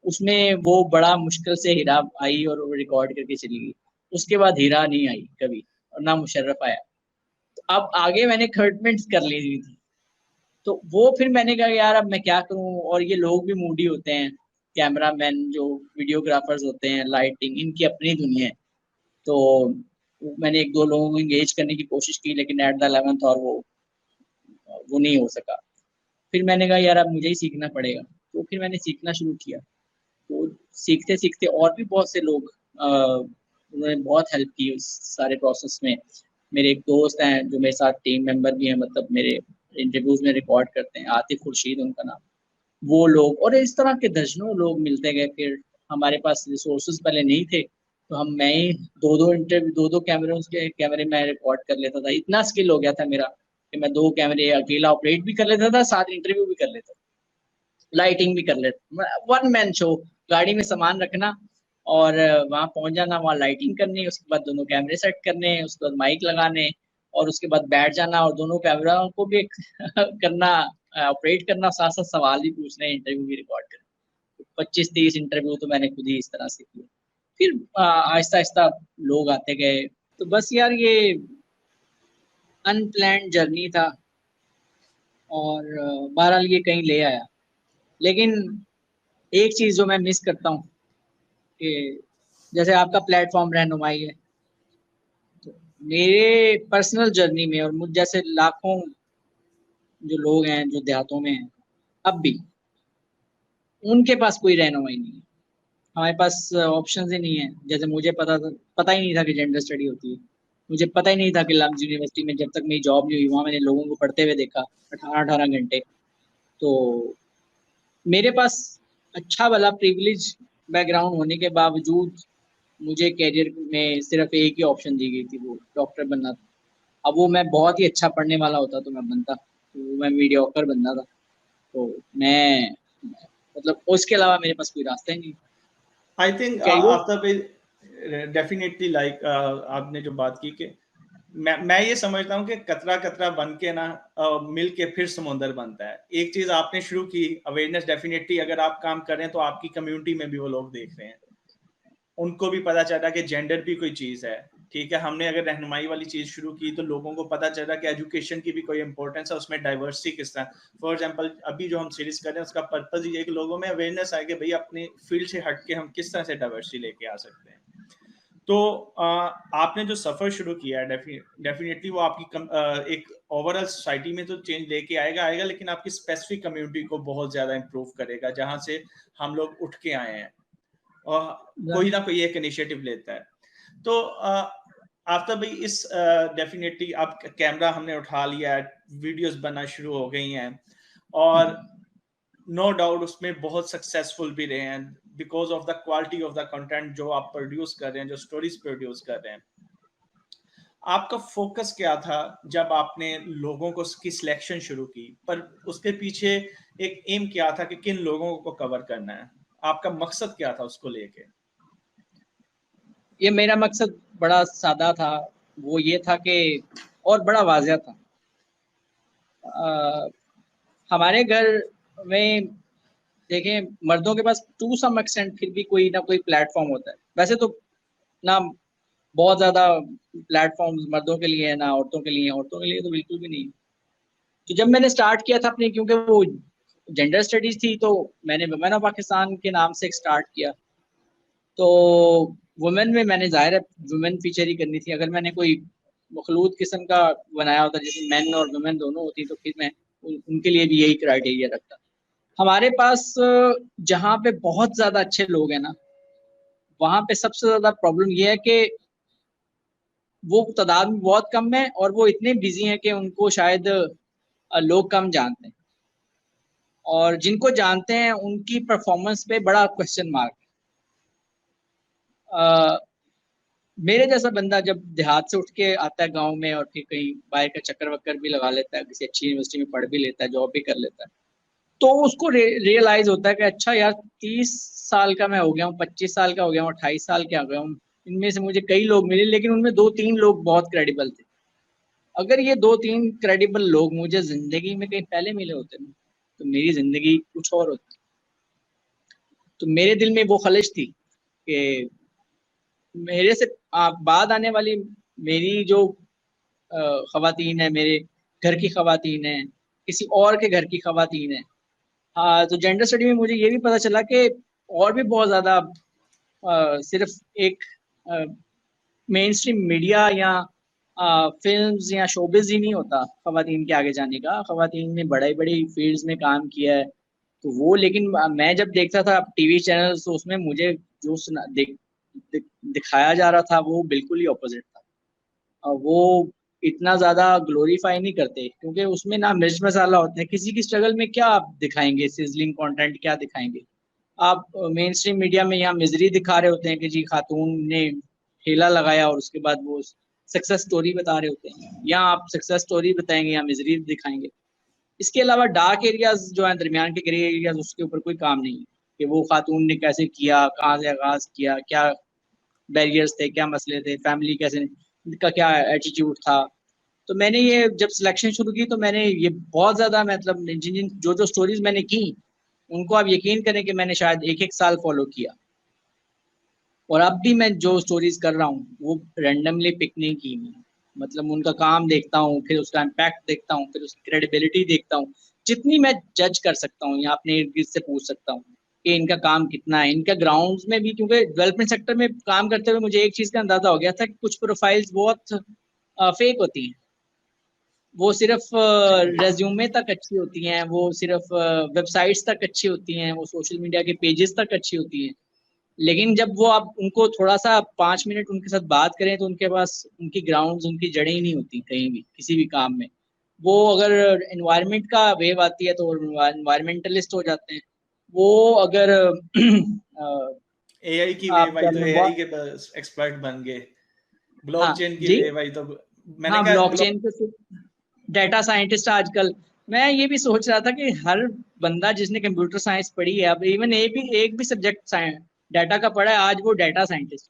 उसमें वो बड़ा मुश्किल से हीरा आई और वो रिकॉर्ड करके चली गई। उसके बाद हीरा नहीं आई कभी, और ना मुशर्रफ आया। तो अब आगे मैंने कमिटमेंट्स कर ली हुई थी, तो वो फिर मैंने कहा यार अब मैं क्या करूं। और ये लोग भी मूडी होते हैं, कैमरा मैन जो वीडियोग्राफर्स होते हैं, लाइटिंग, इनकी अपनी दुनिया है। तो मैंने एक दो लोगों को एंगेज करने की कोशिश की, लेकिन एट द 11th और वो नहीं हो सका। फिर मैंने कहा यार अब मुझे ही सीखना पड़ेगा, तो फिर मैंने सीखना शुरू किया। तो सीखते सीखते और भी बहुत से लोग, उन्होंने बहुत हेल्प की उस सारे प्रोसेस में। मेरे एक दोस्त हैं जो मेरे साथ टीम मेंबर भी हैं, मतलब मेरे इंटरव्यूज में रिकॉर्ड करते हैं, आतिफ खुर्शीद उनका नाम। वो लोग और इस तरह के दर्जनों लोग मिलते गए। फिर हमारे पास रिसोर्सेज पहले नहीं थे, तो मैं ही दो दो इंटरव्यू, दो दो कैमरे में रिकॉर्ड कर लेता था। इतना स्किल हो गया था मेरा कि मैं दो कैमरे अकेला ऑपरेट भी कर लेता था, साथ इंटरव्यू भी कर लेता था, लाइटिंग भी कर लेता। वन मैन शो, गाड़ी में सामान रखना और वहां पहुंच जाना, वहां लाइटिंग करनी, उसके बाद दोनों कैमरे सेट करने, उसके बाद माइक लगाने, और उसके बाद बैठ जाना और दोनों कैमरा को भी करना, ऑपरेट करना, साथ साथ सवाल भी पूछने, इंटरव्यू भी रिकॉर्ड करना। 25-30 इंटरव्यू तो मैंने खुद ही इस तरह से किए। फिर आहिस्ता आहिस्ता लोग आते गए। तो बस यार ये अनप्लैंड जर्नी था, और बहरहाल ये कहीं ले आया। लेकिन एक चीज जो मैं मिस करता हूँ कि जैसे आपका प्लेटफॉर्म रहनुमाई है, तो मेरे पर्सनल जर्नी में और मुझ जैसे लाखों जो लोग हैं जो देहातों में हैं अब भी, उनके पास कोई रहनुमाई नहीं है। हमारे पास ऑप्शंस ही नहीं है। जैसे मुझे पता ही नहीं था कि जेंडर स्टडी होती है। मुझे पता ही नहीं था कि लम्स यूनिवर्सिटी में जब तक मेरी जॉब नहीं हुई, वहाँ मैंने लोगों को पढ़ते हुए देखा 18-18 घंटे। तो मेरे पास अच्छा वाला प्रिविलेज बैकग्राउंड होने के बावजूद मुझे करियर में सिर्फ एक ही ऑप्शन दी गई थी, वो डॉक्टर बनना था। अब वो मैं बहुत ही अच्छा पढ़ने वाला होता तो मैं बनता, तो मैं मीडियोकर बनना था। तो मैं मतलब उसके अलावा मेरे पास कोई रास्ता ही नहीं। I think career after definitely like आपने जो बात की कि मैं ये समझता हूँ कि कतरा कतरा बन के ना मिल के फिर समुंदर बनता है। एक चीज आपने शुरू की अवेयरनेस, डेफिनेटली अगर आप काम कर रहे हैं तो आपकी कम्युनिटी में भी वो लोग देख रहे हैं, उनको भी पता चला कि जेंडर भी कोई चीज है। ठीक है, हमने अगर रहनुमाई वाली चीज शुरू की तो लोगों को पता चला कि एजुकेशन की भी कोई इंपॉर्टेंस है, उसमें डाइवर्सिटी किस तरह। फॉर एग्जांपल अभी जो हम सीरीज कर रहे हैं उसका पर्पज ये है कि लोगों में अवेयरनेस आए कि भाई अपने फील्ड से हट के हम किस तरह से डाइवर्सिटी लेके आ सकते हैं। तो आपने जो सफर शुरू किया है डेफिनेटली वो आपकी एक ओवरऑल सोसाइटी में तो चेंज लेके आएगा, लेकिन आपकी स्पेसिफिक कम्युनिटी को बहुत ज्यादा इंप्रूव करेगा, जहां से हम लोग उठ के आए हैं और कोई ना कोई एक इनिशिएटिव लेता है। तो आफ्टर भाई इस डेफिनेटली अब कैमरा हमने उठा लिया है, वीडियोस बनना शुरू हो गई हैं और नो डाउट उसमें बहुत सक्सेसफुल भी रहे हैं because of the quality of the content जो आप प्रोड्यूस कर रहे हैं, जो स्टोरीज प्रोड्यूस कर रहे हैं। आपका फोकस क्या था जब आपने लोगों को की सिलेक्शन शुरू की, पर उसके पीछे एक एम क्या था कि किन लोगों को कवर करना है, आपका मकसद क्या था उसको लेके? ये मेरा मकसद बड़ा सादा था, वो ये था कि और बड़ा वाज़ह था। हमारे घर में देखें, मर्दों के पास टू सम एक्सटेंट फिर भी कोई ना कोई प्लेटफॉर्म होता है। वैसे तो ना बहुत ज़्यादा प्लेटफॉर्म्स मर्दों के लिए है ना औरतों के लिए, औरतों के लिए तो बिल्कुल भी नहीं। तो जब मैंने स्टार्ट किया था अपने, क्योंकि वो जेंडर स्टडीज थी, तो मैंने वुमेन ऑफ पाकिस्तान के नाम से स्टार्ट किया। तो वुमेन में मैंने ज़ाहिर है वुमेन फीचर ही करनी थी। अगर मैंने कोई मखलूत किस्म का बनाया होता जिसमें मैन और वुमेन दोनों होती, तो फिर मैं उनके लिए भी यही क्राइटेरिया रखता। हमारे पास जहाँ पे बहुत ज़्यादा अच्छे लोग हैं ना, वहाँ पे सबसे ज़्यादा प्रॉब्लम ये है कि वो तादाद में बहुत कम है और वो इतने बिजी हैं कि उनको शायद लोग कम जानते हैं, और जिनको जानते हैं उनकी परफॉर्मेंस पे बड़ा क्वेश्चन मार्क। मेरे जैसा बंदा जब देहात से उठ के आता है गांव में और फिर कहीं बाहर का चक्कर वक्कर भी लगा लेता है, किसी अच्छी यूनिवर्सिटी में पढ़ भी लेता है, जॉब भी कर लेता है, तो उसको रियलाइज होता है कि अच्छा यार, 30 साल का मैं हो गया हूँ, 25 साल का हो गया हूँ, 28 साल का हो गया हूँ। इनमें से मुझे कई लोग मिले, लेकिन उनमें 2-3 लोग बहुत क्रेडिबल थे। अगर ये 2-3 क्रेडिबल लोग मुझे जिंदगी में कहीं पहले मिले होते ना, तो मेरी जिंदगी कुछ और होती। तो मेरे दिल में वो खलिश थी कि मेरे से बाद आने वाली मेरी जो खवातीन है, मेरे घर की खवातीन है, किसी और के घर की खवातीन है। हाँ, तो जेंडर स्टडी में मुझे ये भी पता चला कि और भी बहुत ज्यादा सिर्फ एक मेन स्ट्रीम मीडिया या फिल्म्स या शोबिज ही नहीं होता खवातीन के आगे जाने का। खवातीन ने बड़ी बड़ी फील्ड्स में काम किया है। तो वो, लेकिन मैं जब देखता था टीवी चैनल, तो उसमें मुझे जो दिखाया जा रहा था वो बिल्कुल ही ऑपोजिट था। वो इतना ज्यादा ग्लोरीफाई नहीं करते, क्योंकि उसमें ना मिर्च मसाला होते हैं। किसी की स्ट्रगल में क्या आप दिखाएंगे, सिजलिंग कंटेंट क्या दिखाएंगे आप? मेन स्ट्रीम मीडिया में यहाँ मिजरी दिखा रहे होते हैं कि जी खातून ने ठेला लगाया और उसके बाद वो सक्सेस स्टोरी बता रहे होते हैं। यहाँ आप सक्सेस स्टोरी बताएंगे या मिजरी दिखाएंगे। इसके अलावा डार्क एरियाज जो है, दरमियान के ग्रे एरियाज, उसके ऊपर कोई काम नहीं है कि वो खातून ने कैसे किया, कहाँ से आगाज किया, क्या बैरियर्स थे, क्या मसले थे, फैमिली कैसे का क्या एटीट्यूड था। तो मैंने ये जब सिलेक्शन शुरू की, तो मैंने ये बहुत ज्यादा, मतलब जिन जिन जो जो स्टोरीज मैंने की, उनको आप यकीन करें कि मैंने शायद 1-1 साल फॉलो किया। और अब भी मैं जो स्टोरीज कर रहा हूँ वो रैंडमली पिक नहीं की मैंने। मतलब उनका काम देखता हूँ, फिर उसका इम्पैक्ट देखता हूँ, फिर उसकी क्रेडिबिलिटी देखता हूँ। जितनी मैं जज कर सकता हूँ या अपने इर्द गिर्द से पूछ सकता हूँ कि इनका काम कितना है, इनका ग्राउंड्स में भी, क्योंकि डेवलपमेंट सेक्टर में काम करते हुए मुझे एक चीज का अंदाजा हो गया था कि कुछ प्रोफाइल्स बहुत फेक होती हैं। वो सिर्फ रेज्यूमे तक अच्छी होती हैं, वो सिर्फ वेबसाइट्स तक अच्छी होती हैं, वो सोशल मीडिया के पेजेस तक अच्छी होती हैं। लेकिन जब वो आप उनको थोड़ा सा 5 मिनट उनके साथ बात करें, तो उनके पास उनकी ग्राउंड्स, उनकी जड़ें ही नहीं होती कहीं भी, किसी भी काम में। वो अगर एनवायरनमेंट का वेव आती है तो एनवायरमेंटलिस्ट हो जाते हैं। वो अगर एआई की वेव आई आपका तो एआई के एक्सपर्ट बन गए, हाँ ब्लॉकचेन की जी, वेव आई तो मैंने हाँ कहा ब्लॉकचेन पे डेटा साइंटिस्ट आजकल। मैं ये भी सोच रहा था कि हर बंदा जिसने कंप्यूटर साइंस पढ़ी है, अब इवन एक भी सब्जेक्ट डाटा का पढ़ा है, आज वो डेटा साइंटिस्ट।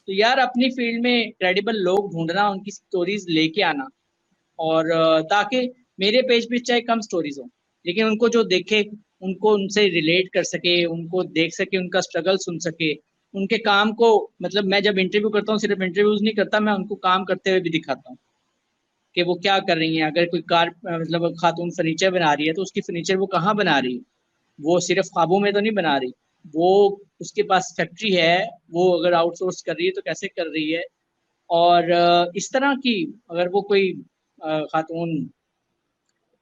तो यार अपनी फील्ड में क्रेडिबल लोग ढूंढना, उनकी स्टोरीज लेके आना, और ताकि मेरे पेज पे चाहे कम स्टोरीज हो, लेकिन उनको जो देखे, उनको उनसे रिलेट कर सके, उनको देख सके, उनका स्ट्रगल सुन सके, उनके काम को, मतलब मैं जब इंटरव्यू करता हूँ सिर्फ इंटरव्यूज नहीं करता, मैं उनको काम करते हुए भी दिखाता हूँ कि वो क्या कर रही हैं। अगर कोई कार मतलब खातून फर्नीचर बना रही है तो उसकी फर्नीचर वो कहाँ बना रही है, वो सिर्फ ख्वाबों में तो नहीं बना रही, वो उसके पास फैक्ट्री है, वो अगर आउटसोर्स कर रही है तो कैसे कर रही है। और इस तरह की अगर वो कोई खातून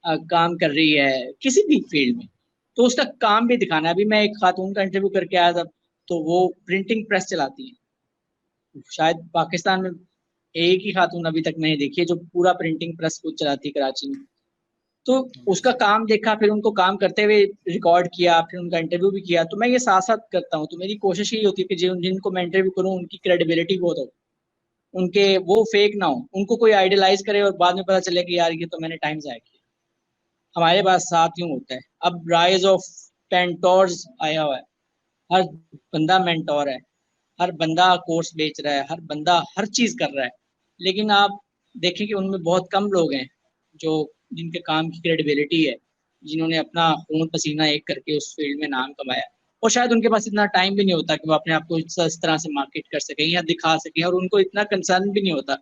काम कर रही है किसी भी फील्ड में, तो उसका काम भी दिखाना है। अभी मैं एक खातून का इंटरव्यू करके आया था, तो वो प्रिंटिंग प्रेस चलाती है। शायद पाकिस्तान में एक ही खातून अभी तक मैंने देखी है जो पूरा प्रिंटिंग प्रेस खुद चलाती है कराची में। तो उसका काम देखा, फिर उनको काम करते हुए रिकॉर्ड किया, फिर उनका इंटरव्यू भी किया। तो मैं ये साथ साथ करता हूँ, तो मेरी कोशिश यही होती है कि जिनको मैं इंटरव्यू करूँ उनकी क्रेडिबिलिटी बहुत हो, उनके वो फेक ना हो, उनको कोई आइडियलाइज करे और बाद में पता चले कि यार ये तो मैंने टाइम जाया किया। हमारे पास साथ यूं होता है। अब राइज ऑफ पेंटोर्स आया हुआ है, हर बंदा मेंटोर है, हर बंदा कोर्स बेच रहा है, हर बंदा हर चीज कर रहा है, लेकिन आप देखें कि उनमें बहुत कम लोग हैं जो जिनके काम की क्रेडिबिलिटी है, जिन्होंने अपना खून पसीना एक करके उस फील्ड में नाम कमाया। और शायद उनके पास इतना टाइम भी नहीं होता कि वो अपने आप को इस तरह से मार्केट कर सकें या दिखा सकें, और उनको इतना कंसर्न भी नहीं होता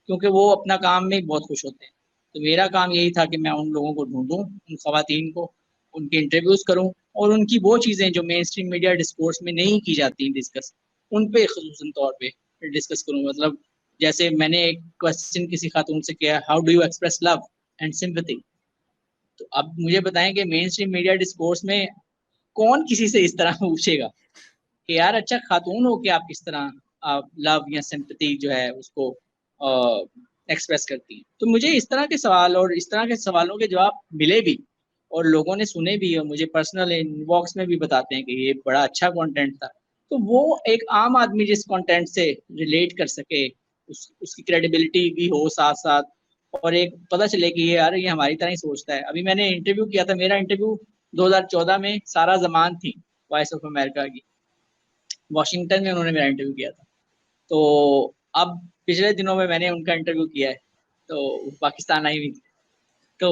क्योंकि वो अपना काम में बहुत खुश होते हैं। तो मेरा काम यही था कि मैं उन लोगों को ढूंढूं, उन खवातीन को, उनके इंटरव्यूज करूं, और उनकी वो चीजें जो मेन स्ट्रीम मीडिया डिस्कोर्स में नहीं की जाती डिस्कस, उन पे खसूसन तौर पे डिस्कस करूं। मतलब जैसे मैंने एक क्वेश्चन किसी खातून से किया, how do you express love and sympathy. तो अब मुझे बताएं कि मेन स्ट्रीम मीडिया डिस्कोर्स में कौन किसी से इस तरह पूछेगा कि यार अच्छा खातून हो कि आप किस तरह आप लव या सिंपैथी जो है उसको एक्सप्रेस करती हैं। तो मुझे इस तरह के सवाल और इस तरह के सवालों के जवाब मिले भी, और लोगों ने सुने भी, और मुझे पर्सनल इनबॉक्स में भी बताते हैं कि ये बड़ा अच्छा कंटेंट था। तो वो एक आम आदमी जिस कंटेंट से रिलेट कर सके, उसकी क्रेडिबिलिटी भी हो साथ साथ, और एक पता चले कि ये यार ये हमारी तरह ही सोचता है। अभी मैंने इंटरव्यू किया था, मेरा इंटरव्यू 2014 में सारा जमान थी, वॉइस ऑफ अमेरिका की, वॉशिंगटन में उन्होंने मेरा इंटरव्यू किया था। तो अब पिछले दिनों में मैंने उनका इंटरव्यू किया है, तो वो पाकिस्तान आई हुई थी। तो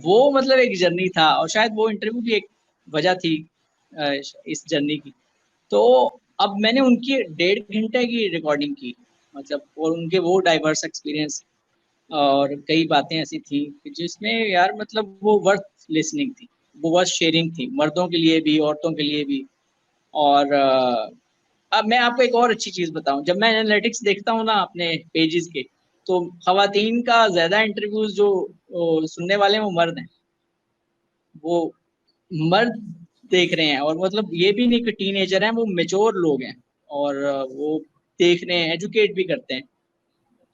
वो मतलब एक जर्नी था, और शायद वो इंटरव्यू भी एक वजह थी इस जर्नी की। तो अब मैंने उनकी 1.5 घंटे की रिकॉर्डिंग की, मतलब, और उनके वो डाइवर्स एक्सपीरियंस और कई बातें ऐसी थी कि जिसमें यार मतलब वो वर्थ लिसनिंग थी, वो वर्थ शेयरिंग थी, मर्दों के लिए भी औरतों के लिए भी। और अब मैं आपको एक और अच्छी चीज बताऊं, जब मैं एनालिटिक्स देखता हूँ ना अपने पेजेस के, तो खवातीन का ज्यादा इंटरव्यूज जो सुनने वाले हैं वो मर्द हैं, वो मर्द देख रहे हैं। और मतलब ये भी नहीं कि टीनेजर हैं, वो मेच्योर लोग हैं, और वो देख रहे हैं, एजुकेट भी करते हैं।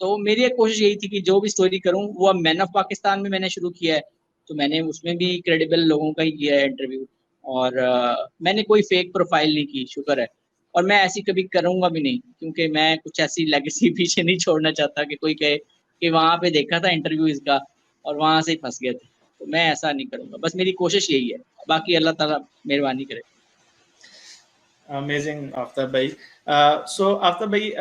तो मेरी एक कोशिश यही थी कि जो भी स्टोरी करूं, वो अब मैन ऑफ पाकिस्तान में मैंने शुरू किया है, तो मैंने उसमें भी क्रेडिबल लोगों का ही किया है इंटरव्यू। और मैंने कोई फेक प्रोफाइल नहीं की, शुक्र है। और मैं ऐसी कभी करूंगा भी नहीं, क्योंकि मैं कुछ ऐसी लेगेसी पीछे नहीं छोड़ना चाहता कि कोई कहे कि वहां पे देखा था इंटरव्यू इसका और वहां से ही फंस गए थे। तो मैं ऐसा नहीं करूंगा, बस मेरी कोशिश यही है। बाकी अल्लाह ताला मेहरबानी करे। अमेजिंग आफ्ताब भाई। सो आफ्ताब भाई,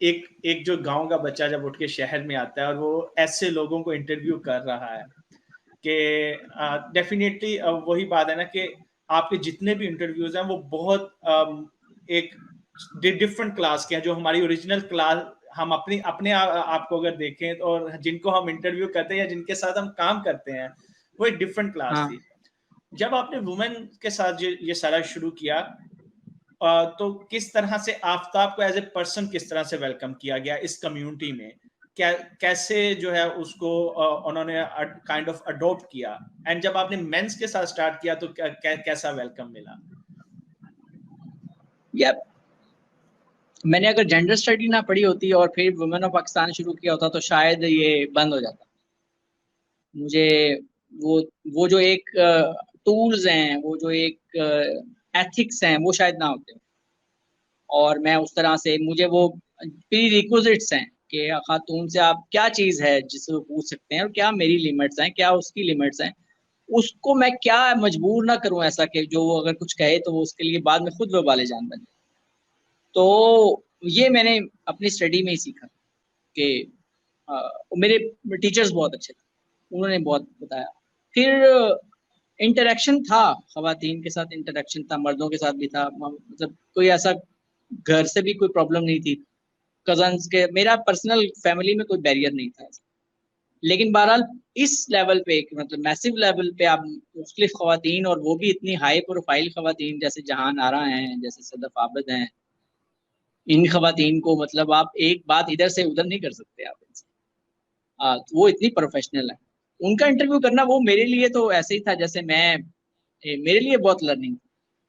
एक एक जो गांव का बच्चा जब उठ के शहर में आता है और वो ऐसे लोगों को इंटरव्यू कर रहा है कि डेफिनेटली वही बात है ना कि आपके जितने भी इंटरव्यूज हैं वो बहुत एक डिफरेंट क्लास के हैं। जो हमारी ओरिजिनल क्लास, हम अपनी अपने आप को अगर देखें तो, और जिनको हम इंटरव्यू करते हैं या जिनके साथ हम काम करते हैं, वो एक डिफरेंट क्लास हाँ, थी। जब आपने वुमेन के साथ ये सारा शुरू किया, तो किस तरह से आफ्ताब को एज ए पर्सन किस तरह से वेलकम किया गया इस कम्युनिटी में? कैसे जो है उसको उन्होंने काइंड ऑफ अडॉप्ट किया? एंड जब आपने मेंस के साथ स्टार्ट किया तो कैसा वेलकम मिला? या मैंने अगर जेंडर स्टडी ना पढ़ी होती और फिर वुमेन ऑफ पाकिस्तान शुरू किया होता तो शायद ये बंद हो जाता। मुझे वो वो जो एक टूल्स हैं, वो जो एक एथिक्स हैं, वो शायद ना होते। और मैं उस तरह से, मुझे वो प्री रिक्विजिट्स हैं कि खातून से आप क्या चीज़ है जिससे वो पूछ सकते हैं, और क्या मेरी लिमिट्स हैं, क्या उसकी लिमिट्स हैं, उसको मैं क्या मजबूर ना करूं ऐसा कि जो वो अगर कुछ कहे तो वो उसके लिए बाद में खुद वबाले जान बन जाए। तो ये मैंने अपनी स्टडी में ही सीखा कि मेरे टीचर्स बहुत अच्छे थे, उन्होंने बहुत बताया। फिर इंटरेक्शन था, खवातीन के साथ इंटरेक्शन था, मर्दों के साथ भी था, मतलब कोई ऐसा घर से भी कोई प्रॉब्लम नहीं थी, कजन्स के, मेरा पर्सनल फैमिली में कोई बैरियर नहीं था ऐसा। लेकिन बहरहाल इस लेवल पे, मतलब मैसिव लेवल पे आप मुख्तलिफ खवातीन, और वो भी इतनी हाई प्रोफाइल खवातीन जैसे जहान आरा हैं, जैसे सदफ आबद हैं, इन खवातीन को मतलब आप एक बात इधर से उधर नहीं कर सकते आप इनसे। तो वो इतनी प्रोफेशनल है। उनका इंटरव्यू करना वो मेरे लिए तो ऐसे ही था जैसे मेरे लिए बहुत लर्निंग,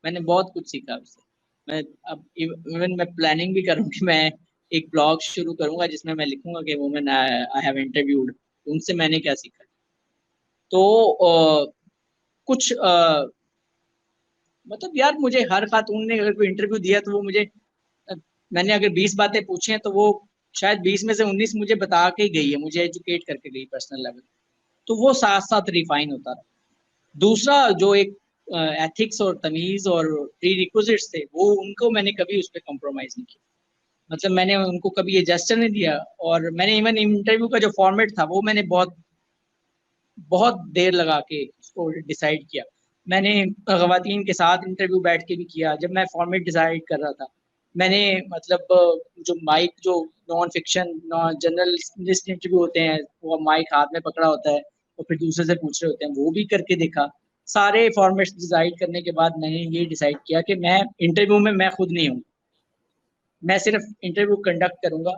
मैंने बहुत कुछ सीखा उससे। मैं अब इवन मैं प्लानिंग भी करूँ कि मैं एक ब्लॉग शुरू करूंगा जिसमें मैं लिखूंगा कि वुमेन आई हैव इंटरव्यूड, उनसे मैंने क्या सीखा। तो कुछ मतलब यार, मुझे हर खातून ने अगर कोई इंटरव्यू दिया तो वो मुझे अ, मैंने अगर 20 बातें पूछी हैं तो वो शायद 20 में से 19 मुझे बता के ही गई है, मुझे एजुकेट करके गई पर्सनल लेवल। तो वो साथ साथ रिफाइन होता रहा। दूसरा जो एक एथिक्स और तमीज और प्री रिक्विजिट्स थे, वो उनको मैंने कभी उस पर कॉम्प्रोमाइज नहीं किया। मतलब मैंने उनको कभी ये जेस्चर नहीं दिया। और मैंने इवन इंटरव्यू का जो फॉर्मेट था वो मैंने बहुत बहुत देर लगा के उसको डिसाइड किया। मैंने खवातीन के साथ इंटरव्यू बैठ के भी किया जब मैं फॉर्मेट डिसाइड कर रहा था। मैंने मतलब जो माइक, जो non fiction non journalist interview होते हैं, वो माइक हाथ में पकड़ा होता है और फिर दूसरे से पूछ रहे होते हैं, वो भी करके देखा। सारे फॉर्मेट्स डिसाइड करने के बाद मैंने ये डिसाइड किया कि मैं इंटरव्यू में मैं खुद नहीं हूँ, मैं सिर्फ इंटरव्यू कंडक्ट करूंगा,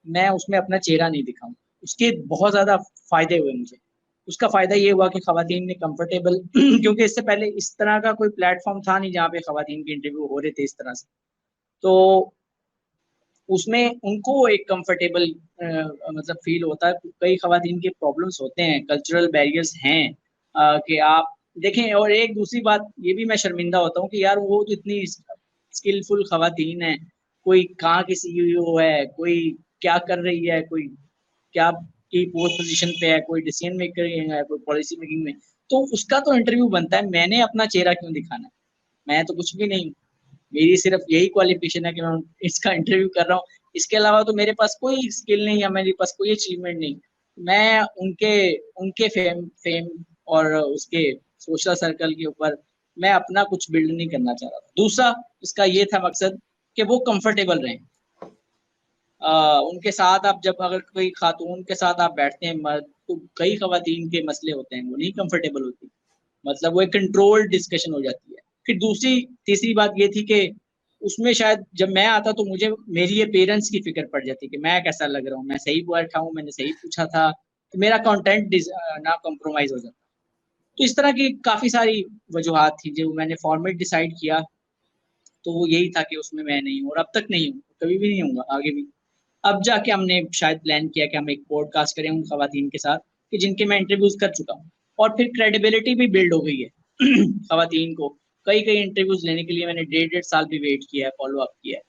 मैं उसमें अपना चेहरा नहीं दिखाऊंगा। उसके बहुत ज्यादा फायदे हुए मुझे। उसका फायदा ये हुआ कि खवातीन ने कंफर्टेबल क्योंकि इससे पहले इस तरह का कोई प्लेटफॉर्म था नहीं जहाँ पे खवातीन के इंटरव्यू हो रहे थे इस तरह से। तो उसमें उनको एक कंफर्टेबल मतलब फील होता है। कई खवातीन के प्रॉब्लम्स होते हैं, कल्चरल बैरियर्स हैं, कि आप देखें। और एक दूसरी बात ये भी मैं शर्मिंदा होता हूँ कि यार वो तो इतनी स्किलफुल खवातीन है, कोई कहाँ की सीईओ है, कोई क्या कर रही है, कोई क्या की पोस्ट पोजीशन पे है, कोई डिसीजन मेकर है, कोई पॉलिसी मेकिंग में, तो उसका तो इंटरव्यू बनता है। मैंने अपना चेहरा क्यों दिखाना है? मैं तो कुछ भी नहीं हूँ। मेरी सिर्फ यही क्वालिफिकेशन है कि मैं इसका इंटरव्यू कर रहा हूँ। इसके अलावा तो मेरे पास कोई स्किल नहीं है, मेरे पास कोई अचीवमेंट नहीं। मैं उनके उनके फेम और उसके सोशल सर्कल के ऊपर मैं अपना कुछ बिल्ड नहीं करना चाह रहा था। दूसरा इसका ये था मकसद कि वो कंफर्टेबल रहें। उनके साथ आप जब अगर कोई खातून के साथ आप बैठते हैं मर्द, तो कई खवातीन के मसले होते हैं, वो नहीं कंफर्टेबल होती। मतलब वो एक कंट्रोल्ड डिस्कशन हो जाती है। फिर दूसरी तीसरी बात ये थी कि उसमें शायद जब मैं आता तो मुझे मेरी ये पेरेंट्स की फिक्र पड़ जाती कि मैं कैसा लग रहा हूँ, मैं सही बैठा हूँ, मैंने सही पूछा था, तो मेरा कंटेंट ना कॉम्प्रोमाइज हो जाता। तो इस तरह की काफी सारी वजूहत थी जो मैंने फॉर्मेट डिसाइड किया। तो वो यही था कि उसमें मैं नहीं हूँ, और अब तक नहीं हूँ, कभी भी नहीं हूँ, आगे भी। अब जाके हमने शायद प्लान किया कि हम एक पॉडकास्ट करें उन खवातीन के साथ कि जिनके मैं इंटरव्यूज कर चुका हूँ। और फिर क्रेडिबिलिटी भी बिल्ड हो गई है खवातीन को। कई कई इंटरव्यूज लेने के लिए मैंने 1.5 साल भी वेट किया है, फॉलो अप किया है।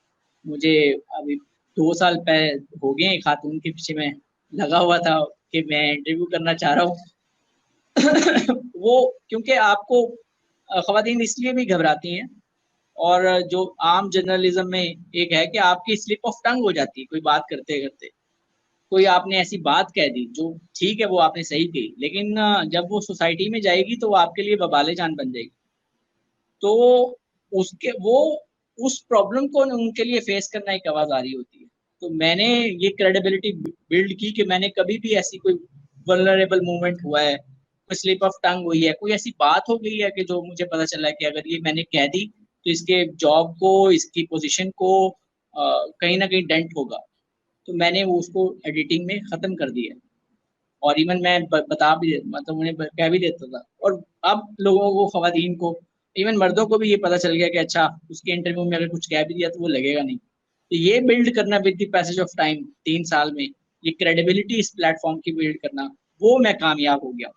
मुझे अभी 2 साल पहले हो गए हैं खातून के पीछे मैं लगा हुआ था कि मैं इंटरव्यू करना चाह रहा हूँ। वो क्योंकि आपको खवातीन इसलिए भी घबराती हैं। और जो आम जर्नलिज्म में एक है कि आपकी स्लिप ऑफ टंग हो जाती है कोई बात करते करते। कोई आपने ऐसी बात कह दी जो ठीक है, वो आपने सही कही, लेकिन जब वो सोसाइटी में जाएगी तो वो आपके लिए बबाले जान बन जाएगी। तो उसके वो उस प्रॉब्लम को उनके लिए फेस करना एक आवाज आ रही होती है। तो मैंने ये क्रेडिबिलिटी बिल्ड की कि मैंने कभी भी ऐसी कोई वल्नरेबल मोमेंट हुआ है, कोई स्लिप ऑफ टंग हुई है, कोई ऐसी बात हो गई है कि जो मुझे पता चला है कि अगर ये मैंने कह दी तो इसके जॉब को, इसकी पोजीशन को कहीं ना कहीं डेंट होगा। तो मैंने वो उसको एडिटिंग में खत्म कर दिया। और इवन मैं बता भी मतलब उन्हें कह भी देता था। और अब लोगों को, खवातीन को, इवन मर्दों को भी ये पता चल गया कि अच्छा, उसके इंटरव्यू में अगर कुछ कह भी दिया तो वो लगेगा नहीं। तो ये बिल्ड करना with the passage of time, 3 साल में ये क्रेडिबिलिटी इस प्लेटफॉर्म की बिल्ड करना, वो मैं कामयाब हो गया।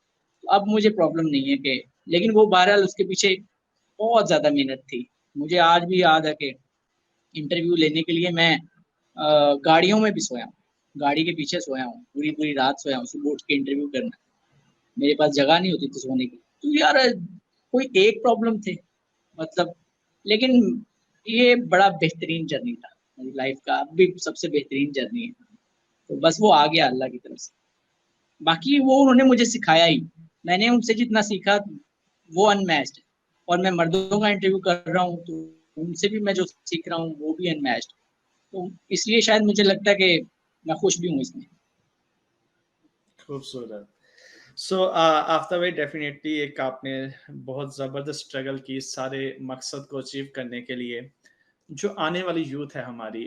अब मुझे प्रॉब्लम नहीं है कि, लेकिन वो बहरहाल उसके पीछे बहुत ज़्यादा मेहनत थी। मुझे आज भी याद है कि इंटरव्यू लेने के लिए मैं गाड़ियों में भी सोया हूँ, गाड़ी के पीछे सोया हूँ, पूरी रात सोया हूँ, सुबह उठ के इंटरव्यू करना। मेरे पास जगह नहीं होती थी सोने की। तो यार कोई एक प्रॉब्लम थे मतलब, लेकिन ये बड़ा बेहतरीन जर्नी था मेरी लाइफ का, अब भी सबसे बेहतरीन जर्नी है। तो बस वो आ गया अल्लाह की तरफ से। बाकी वो उन्होंने मुझे सिखाया ही, मैंने उनसे जितना सीखा वो अनमैच्ड है। और मैं मर्दों का इंटरव्यू कर रहा हूँ तो उनसे भी मैं जो सीख रहा हूँ वो भी अनमैच्ड। तो इसलिए शायद मुझे लगता है कि मैं खुश भी हूँ इसमें। खूबसूरत। सो आफ्टर भाई, डेफिनेटली एक आपने बहुत ज़बरदस्त स्ट्रगल की सारे मकसद को अचीव करने के लिए। जो आने वाली यूथ है हमारी,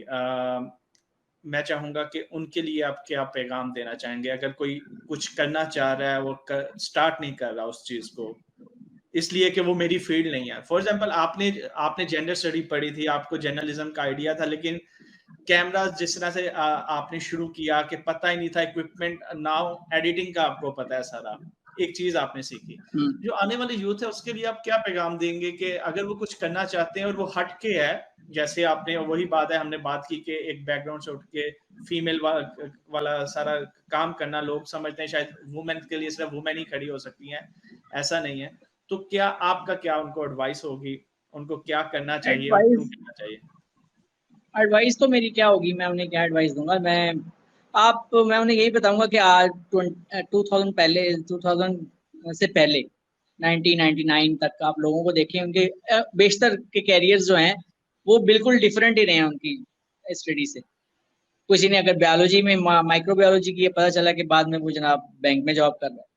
मैं चाहूँगा कि उनके लिए आप क्या पैगाम देना चाहेंगे? अगर कोई कुछ करना चाह रहा है, वो स्टार्ट नहीं कर रहा उस चीज़ को, इसलिए कि वो मेरी फील्ड नहीं है। फॉर एग्जांपल, आपने आपने जेंडर स्टडी पढ़ी थी, आपको जर्नलिज्म का आइडिया था, लेकिन कैमरा जिस तरह से आपने शुरू किया कि पता ही नहीं था इक्विपमेंट, नाउ एडिटिंग का आपको पता है सारा, एक चीज आपने सीखी। जो आने वाली यूथ है उसके लिए आप क्या पैगाम देंगे कि अगर वो कुछ करना चाहते हैं और वो हट के है, जैसे आपने वही बात है, हमने बात की कि एक बैकग्राउंड से उठ के फीमेल वाला सारा काम करना, लोग समझते हैं शायद वुमेन के लिए सिर्फ वुमेन ही खड़ी हो सकती हैं, ऐसा नहीं है। तो क्या आपका क्या उनको एडवाइस होगी, उनको क्या करना चाहिए और क्यों एडवाइस करना चाहिए? एडवाइस तो मेरी क्या होगी, मैं उन्हें क्या एडवाइस दूंगा, मैं उन्हें यही बताऊंगा कि आज 2000 पहले 2000 से पहले 1999 तक आप लोगों को देखें, उनके बेशतर के कैरियर्स जो हैं वो बिल्कुल डिफरेंट ही रहे हैं उनकी स्टडी से। किसी ने अगर बायोलॉजी में माइक्रोबायोलॉजी की, पता चला कि बाद में वो जनाब बैंक में जॉब कर रहा है।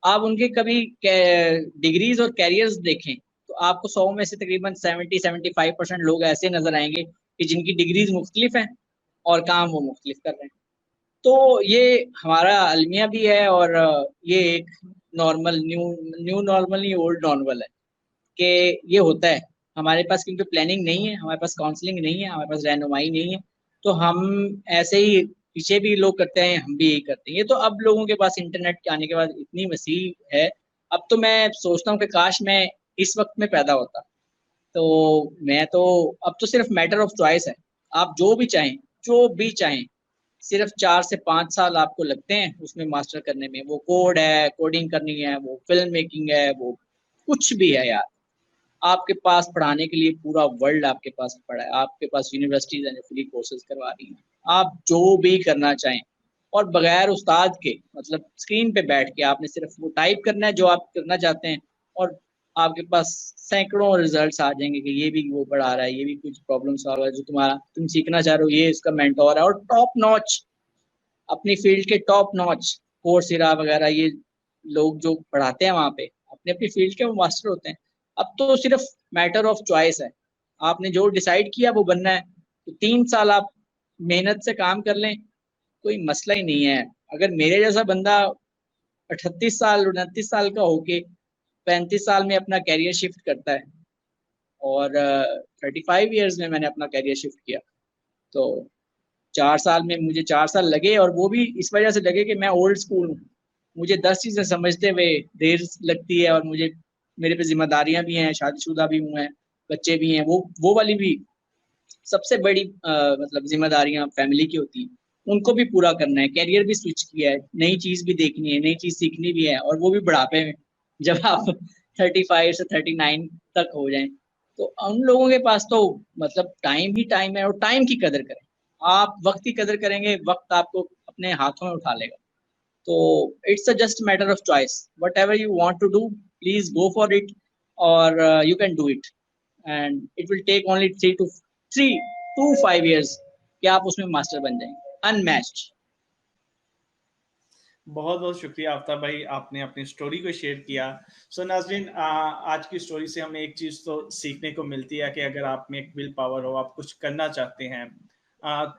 आप उनके कभी डिग्रीज और कैरियर्स देखें तो आपको 100 में से तकरीबन 70-75% लोग ऐसे नजर आएंगे कि जिनकी डिग्रीज मुख्तलिफ हैं और काम वो मुख्तलिफ कर रहे हैं। तो ये हमारा अलमिया भी है, और ये एक नॉर्मल न्यू नॉर्मल नहीं, ओल्ड नॉर्मल है कि ये होता है। हमारे पास क्योंकि प्लानिंग नहीं है, हमारे पास काउंसलिंग नहीं है, हमारे पास रहनुमाई नहीं है, तो हम ऐसे ही, पीछे भी लोग करते हैं हम भी यही करते हैं। ये तो अब लोगों के पास इंटरनेट के आने के बाद इतनी वसीह है। अब तो मैं सोचता हूँ कि काश मैं इस वक्त में पैदा होता। तो मैं तो, अब तो सिर्फ मैटर ऑफ चॉइस है। आप जो भी चाहें, सिर्फ 4 से 5 साल आपको लगते हैं उसमें मास्टर करने में। वो कोड है, कोडिंग करनी है, वो फिल्म मेकिंग है, वो कुछ भी है यार, आपके पास पढ़ाने के लिए पूरा वर्ल्ड आपके पास पड़ा है। आपके पास यूनिवर्सिटीज हैं फ्री कोर्सेज करवा रही हैं, आप जो भी करना चाहें। और बगैर उस्ताद के, मतलब स्क्रीन पे बैठ के आपने सिर्फ वो टाइप करना है जो आप करना चाहते हैं, और आपके पास सैकड़ों रिजल्ट्स आ जाएंगे कि ये भी वो पढ़ा रहा है, ये भी कुछ प्रॉब्लम सॉल्व है, जो तुम सीखना चाह रहे हो ये इसका मेंटोर है। और टॉप नॉच, अपनी फील्ड के टॉप नॉच कोर्सेरा वगैरह, ये लोग जो पढ़ाते हैं वहाँ पे अपनी अपनी फील्ड के वो मास्टर होते हैं। अब तो सिर्फ मैटर ऑफ चॉइस है, आपने जो डिसाइड किया वो बनना है, तो 3 साल आप मेहनत से काम कर लें, कोई मसला ही नहीं है। अगर मेरे जैसा बंदा 38 साल 29 साल का होके 35 साल में अपना कैरियर शिफ्ट करता है, और 35 ईयर्स में मैंने अपना कैरियर शिफ्ट किया, तो 4 साल में मुझे 4 साल लगे, और वो भी इस वजह से लगे कि मैं ओल्ड स्कूल हूँ। मुझे 10 चीजें समझते हुए देर लगती है, और मुझे, मेरे पे जिम्मेदारियां भी हैं, शादीशुदा भी हूँ मैं, बच्चे भी हैं, वो वाली भी सबसे बड़ी मतलब जिम्मेदारियां फैमिली की होती हैं, उनको भी पूरा करना है। कैरियर भी स्विच किया है, नई चीज भी देखनी है, नई चीज सीखनी भी है, और वो भी बुढ़ापे में, जब आप 35 से 39 तक हो जाएं। तो उन लोगों के पास तो मतलब टाइम ही टाइम है, और टाइम की कदर करें। आप वक्त की कदर करेंगे, वक्त आपको अपने हाथों में उठा लेगा। तो it's a just matter of choice, whatever you want to do please go for it, और you can do it, and it will take only 3 to 5 years कि आप उसमें मास्टर बन जाएंगे, अनमैच्ड। बहुत बहुत शुक्रिया आफ्ताब भाई, आपने अपनी स्टोरी को शेयर किया। सो नाज़रीन, आज की स्टोरी से हमें एक चीज़ तो सीखने को मिलती है कि अगर आप में एक विल पावर हो, आप कुछ करना चाहते हैं,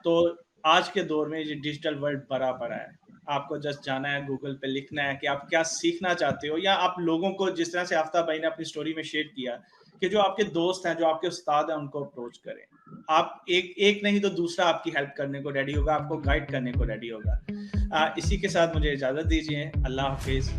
तो आज के दौर में ये डिजिटल वर्ल्ड भरा पड़ा है। आपको जस्ट जाना है, गूगल पे लिखना है कि आप क्या सीखना चाहते हो, या आप लोगों को, जिस तरह से आफ्ताब भाई ने अपनी स्टोरी में शेयर किया कि जो आपके दोस्त हैं, जो आपके उस्ताद हैं, उनको अप्रोच करें। आप एक नहीं तो दूसरा आपकी हेल्प करने को रेडी होगा, आपको गाइड करने को रेडी होगा। इसी के साथ मुझे इजाज़त दीजिए। अल्लाह हाफिज़।